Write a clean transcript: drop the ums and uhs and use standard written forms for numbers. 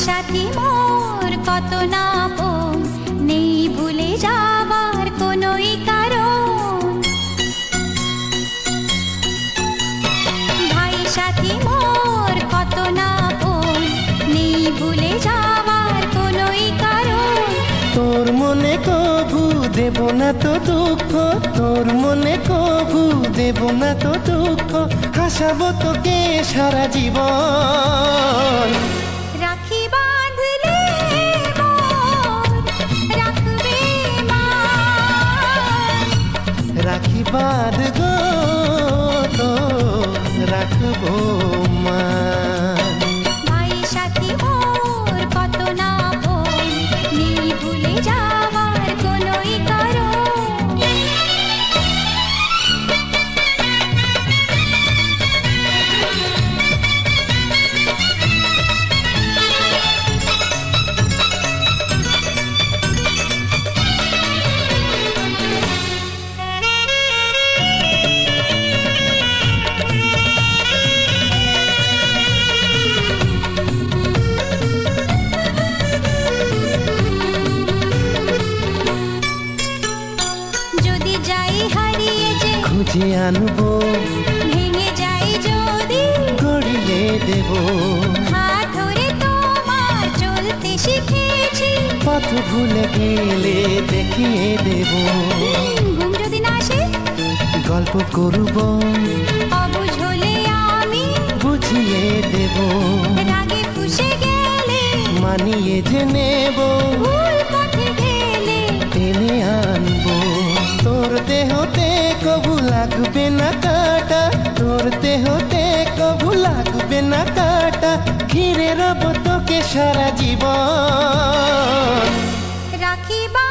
সাথী মোর কত না আপন, নেই ভুলে যাবার কোনোই কারণ। ভাই সাথী মোর কত না আপন, নেই ভুলে যাবার কোনোই কারণ। তোর মনে কভু দেব না তো দুঃখ, তোর মনে কভু দেব না তো দুঃখ, হাসাবো তোকে সারা জীবন। রাখি বাঁধলে মোর রাখবে মা, রাখি বাঁধ গো তো রাখবো মা। ভাই সাথী মোর কত না আপন, নেই ভুলে যাওয়ার কোনোই কারণ। যদি যাই হারিয়ে যে খুঁজে আনবো, ভেঙে যাই যদি গড়িয়ে দেব, হাত ধরে তোমার চলতে শিখেছি। পথ ভুলে গেলে দেখিয়ে দেব, ঘুম যদি না আসে গল্প করব, অবুঝ হলে আমি বুঝিয়ে দেব, রাগে ফুঁসে গেলে মানিয়ে যে নেব, ভুল পথে গেলে টেনে আনবো। তোর দেহতে কবু লাগবে না কাটা, তোর দেহতে কবু লাগবে না কাটা, ঘিরে রব তোকে সারা জীবন। রাখি বা